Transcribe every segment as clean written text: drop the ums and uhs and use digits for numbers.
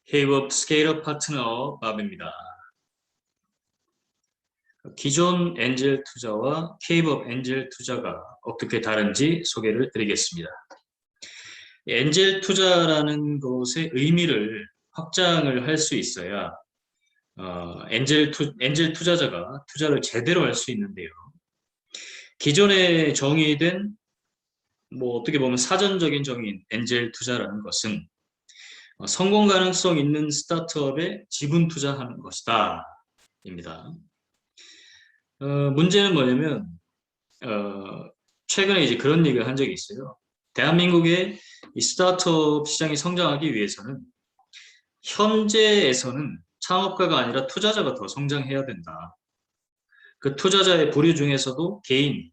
K-업 스케일업 파트너 밥입니다. 기존 엔젤 투자와 K-업 엔젤 투자가 어떻게 다른지 소개를 드리겠습니다. 엔젤 투자라는 것의 의미를 확장을 할 수 있어야 엔젤 투자자가 투자를 제대로 할 수 있는데요. 기존에 정의된 어떻게 보면 사전적인 정의인 엔젤 투자라는 것은 성공 가능성 있는 스타트업에 지분 투자하는 것이다 입니다. 문제는 뭐냐면 최근에 이제 그런 얘기를 한 적이 있어요. 대한민국의 이 스타트업 시장이 성장하기 위해서는 현재에서는 창업가가 아니라 투자자가 더 성장해야 된다. 그 투자자의 부류 중에서도 개인,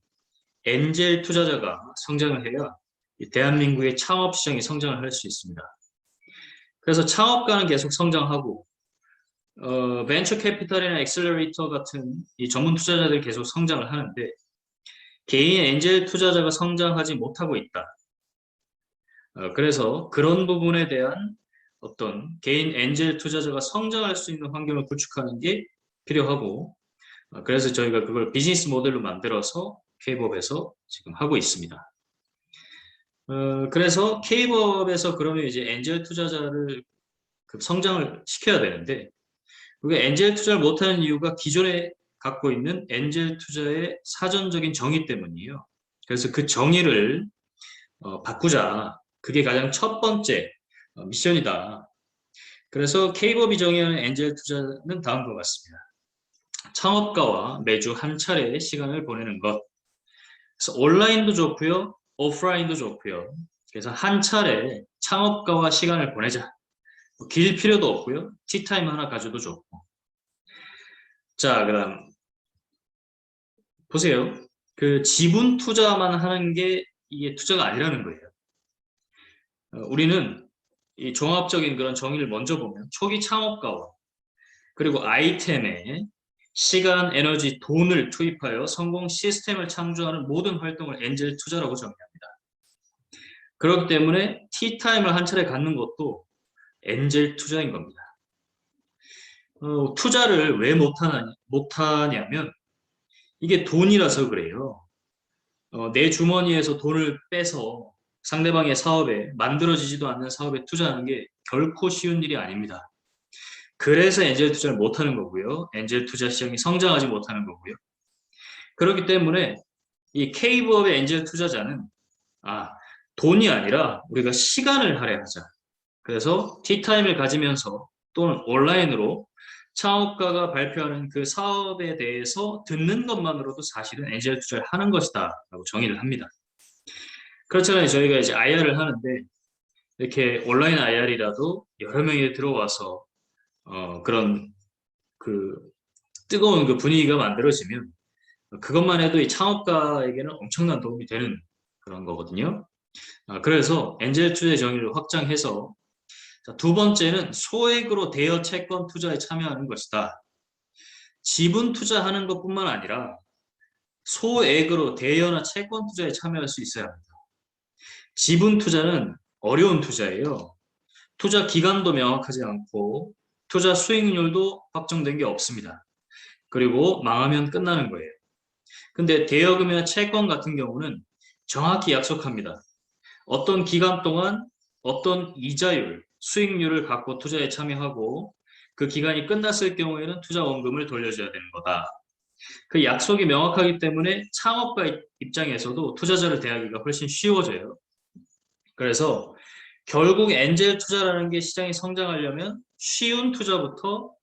엔젤 투자자가 성장을 해야 이 대한민국의 창업 시장이 성장을 할 수 있습니다. 그래서 창업가는 계속 성장하고 벤처 캐피탈이나 엑셀러레이터 같은 이 전문 투자자들이 계속 성장을 하는데 개인 엔젤 투자자가 성장하지 못하고 있다. 그래서 그런 부분에 대한 어떤 개인 엔젤 투자자가 성장할 수 있는 환경을 구축하는 게 필요하고, 그래서 저희가 그걸 비즈니스 모델로 만들어서 K법에서 지금 하고 있습니다. 그래서 K법에서 그러면 이제 엔젤 투자자를 성장을 시켜야 되는데, 그게 엔젤 투자를 못하는 이유가 기존에 갖고 있는 엔젤 투자의 사전적인 정의 때문이에요. 그래서 그 정의를 바꾸자. 그게 가장 첫 번째 미션이다. 그래서 K법이 정의하는 엔젤 투자는 다음과 같습니다. 창업가와 매주 한 차례의 시간을 보내는 것. 그래서 온라인도 좋고요, 오프라인도 좋고요. 그래서 한 차례 창업가와 시간을 보내자. 길 필요도 없고요, 티타임 하나 가져도 좋고. 자, 그다음 보세요. 그 지분 투자만 하는 게 이게 투자가 아니라는 거예요. 우리는 이 종합적인 그런 정의를 먼저 보면 초기 창업가와 그리고 아이템에 시간, 에너지, 돈을 투입하여 성공 시스템을 창조하는 모든 활동을 엔젤 투자라고 정의합니다. 그렇기 때문에 티타임을 한 차례 갖는 것도 엔젤 투자인 겁니다. 투자를 왜 못하냐면 이게 돈이라서 그래요. 내 주머니에서 돈을 빼서 상대방의 사업에 만들어지지도 않는 사업에 투자하는 게 결코 쉬운 일이 아닙니다. 그래서 엔젤 투자를 못하는 거고요. 엔젤 투자 시장이 성장하지 못하는 거고요. 그렇기 때문에 이 K부업의 엔젤 투자자는 돈이 아니라 우리가 시간을 할애하자. 그래서 티타임을 가지면서 또는 온라인으로 창업가가 발표하는 그 사업에 대해서 듣는 것만으로도 사실은 엔젤 투자를 하는 것이다 라고 정의를 합니다. 그렇잖아요. 저희가 이제 IR을 하는데 이렇게 온라인 IR이라도 여러 명이 들어와서 그런 그 뜨거운 그 분위기가 만들어지면 그것만 해도 이 창업가에게는 엄청난 도움이 되는 그런 거거든요. 그래서 엔젤 투자의 정의를 확장해서 두 번째는 소액으로 대여 채권 투자에 참여하는 것이다. 지분 투자하는 것뿐만 아니라 소액으로 대여나 채권 투자에 참여할 수 있어야 합니다. 지분 투자는 어려운 투자예요. 투자 기간도 명확하지 않고 투자 수익률도 확정된 게 없습니다. 그리고 망하면 끝나는 거예요. 근데 대여금이나 채권 같은 경우는 정확히 약속합니다. 어떤 기간 동안 어떤 이자율, 수익률을 갖고 투자에 참여하고 그 기간이 끝났을 경우에는 투자 원금을 돌려줘야 되는 거다. 그 약속이 명확하기 때문에 창업가 입장에서도 투자자를 대하기가 훨씬 쉬워져요. 그래서 결국 엔젤 투자라는 게 시장이 성장하려면 쉬운 투자부터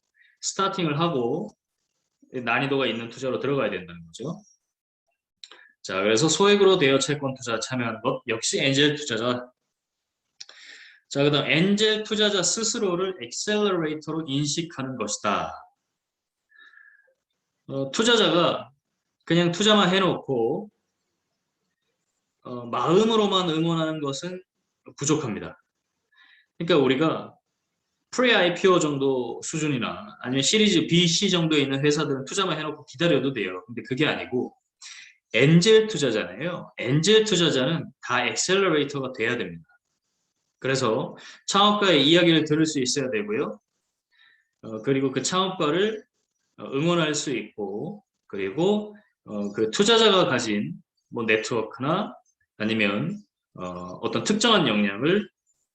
스타팅을 하고 난이도가 있는 투자로 들어가야 된다는 거죠. 자, 그래서 소액으로 대여 채권 투자 참여하는 것 역시 엔젤 투자자. 자, 그다음 엔젤 투자자 스스로를 엑셀러레이터로 인식하는 것이다. 투자자가 그냥 투자만 해놓고 마음으로만 응원하는 것은 부족합니다. 그러니까 우리가 프리-IPO 정도 수준이나 아니면 시리즈 B, C 정도에 있는 회사들은 투자만 해놓고 기다려도 돼요. 근데 그게 아니고 엔젤 투자자잖아요. 엔젤 투자자는 다 엑셀러레이터가 돼야 됩니다. 그래서 창업가의 이야기를 들을 수 있어야 되고요. 그리고 그 창업가를 응원할 수 있고, 그리고 그 투자자가 가진 뭐 네트워크나 아니면 어떤 특정한 역량을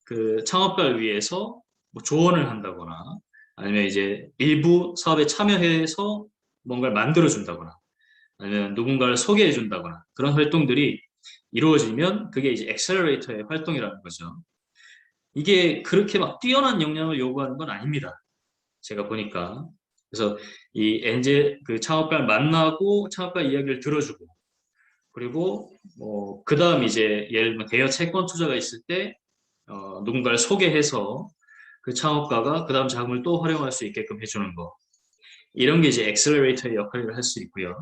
그 창업가를 위해서 뭐 조언을 한다거나 아니면 이제 일부 사업에 참여해서 뭔가를 만들어 준다거나 아니면 누군가를 소개해 준다거나 그런 활동들이 이루어지면 그게 이제 엑셀러레이터의 활동이라는 거죠. 이게 그렇게 막 뛰어난 역량을 요구하는 건 아닙니다. 제가 보니까. 그래서 이 엔젤 그 창업가를 만나고 창업가 이야기를 들어주고 그리고 뭐 그다음 이제 예를 들면 대여 채권 투자가 있을 때 누군가를 소개해서 그 창업가가 그다음 자금을 또 활용할 수 있게끔 해주는 거. 이런 게 이제 엑셀러레이터의 역할을 할 수 있고요.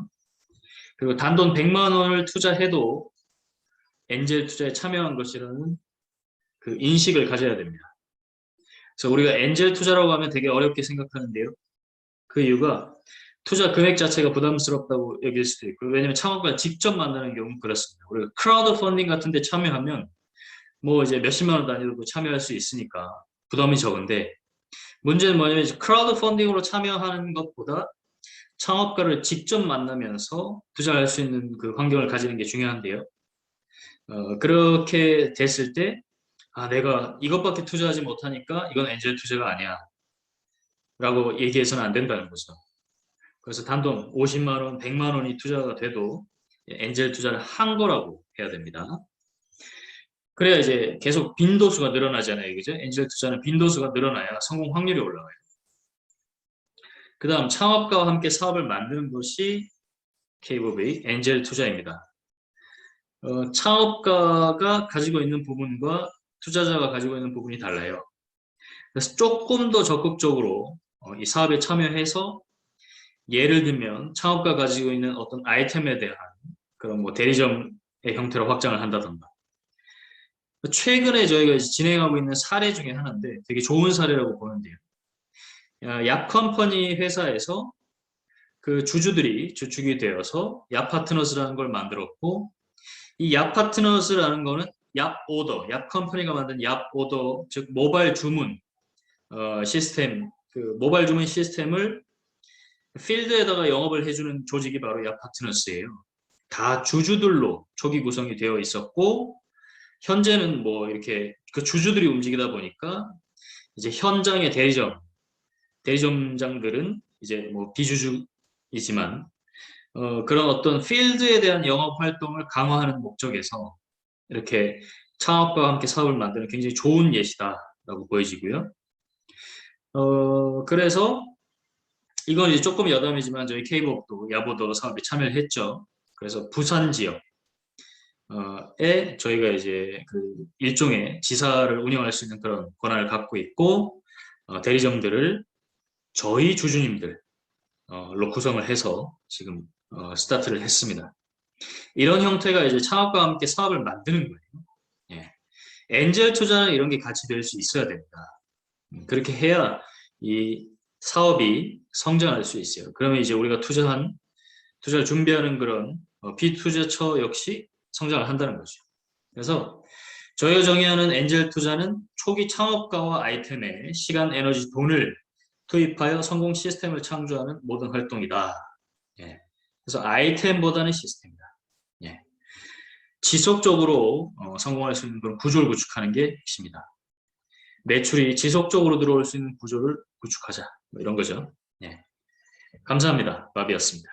그리고 단돈 100만 원을 투자해도 엔젤 투자에 참여한 것이라는 그 인식을 가져야 됩니다. 그래서 우리가 엔젤 투자라고 하면 되게 어렵게 생각하는데요. 그 이유가 투자 금액 자체가 부담스럽다고 여길 수도 있고, 왜냐면 창업가가 직접 만나는 경우는 그렇습니다. 우리가 크라우드 펀딩 같은 데 참여하면 뭐 이제 몇십만 원 단위로도 참여할 수 있으니까 부담이 적은데, 문제는 뭐냐면 이제 크라우드 펀딩으로 참여하는 것보다 창업가를 직접 만나면서 투자할 수 있는 그 환경을 가지는 게 중요한데요. 그렇게 됐을 때, 아, 내가 이것밖에 투자하지 못하니까 이건 엔젤 투자가 아니야. 라고 얘기해서는 안 된다는 거죠. 그래서 단돈 50만 원, 100만 원이 투자가 돼도 엔젤 투자를 한 거라고 해야 됩니다. 그래야 이제 계속 빈도수가 늘어나잖아요. 그죠? 엔젤 투자는 빈도수가 늘어나야 성공 확률이 올라가요. 그 다음 창업가와 함께 사업을 만드는 것이 KBOV 엔젤 투자입니다. 창업가가 가지고 있는 부분과 투자자가 가지고 있는 부분이 달라요. 그래서 조금 더 적극적으로 이 사업에 참여해서 예를 들면 창업가 가지고 있는 어떤 아이템에 대한 그런 뭐 대리점의 형태로 확장을 한다던가. 최근에 저희가 이제 진행하고 있는 사례 중에 하나인데 되게 좋은 사례라고 보는데요. 약 컴퍼니 회사에서 그 주주들이 주축이 되어서 약 파트너스라는 걸 만들었고 이 약 파트너스라는 거는 약 오더, 약 컴퍼니가 만든 약 오더, 즉 모바일 주문 시스템, 그 모바일 주문 시스템을 필드에다가 영업을 해주는 조직이 바로 약 파트너스예요. 다 주주들로 초기 구성이 되어 있었고 현재는 뭐 이렇게 그 주주들이 움직이다 보니까 이제 현장의 대리점장들은 이제 뭐 비주주이지만 그런 어떤 필드에 대한 영업 활동을 강화하는 목적에서 이렇게 창업가와 함께 사업을 만드는 굉장히 좋은 예시다라고 보여지고요. 그래서 이건 이제 조금 여담이지만 저희 K법도 야보도 사업에 참여를 했죠. 그래서 부산 지역에 저희가 이제 그 일종의 지사를 운영할 수 있는 그런 권한을 갖고 있고 대리점들을 저희 주주님들로 구성을 해서 지금 스타트를 했습니다. 이런 형태가 이제 창업가와 함께 사업을 만드는 거예요. 예. 엔젤 투자는 이런 게 같이 될 수 있어야 됩니다. 그렇게 해야 이 사업이 성장할 수 있어요. 그러면 이제 우리가 투자를 준비하는 그런 비투자처 역시 성장을 한다는 거죠. 그래서 저희가 정의하는 엔젤 투자는 초기 창업가와 아이템에 시간, 에너지, 돈을 투입하여 성공 시스템을 창조하는 모든 활동이다. 예. 그래서 아이템보다는 시스템이다. 예. 지속적으로 성공할 수 있는 그런 구조를 구축하는 게 핵심이다. 매출이 지속적으로 들어올 수 있는 구조를 구축하자. 뭐 이런 거죠. 예. 감사합니다. 바비였습니다.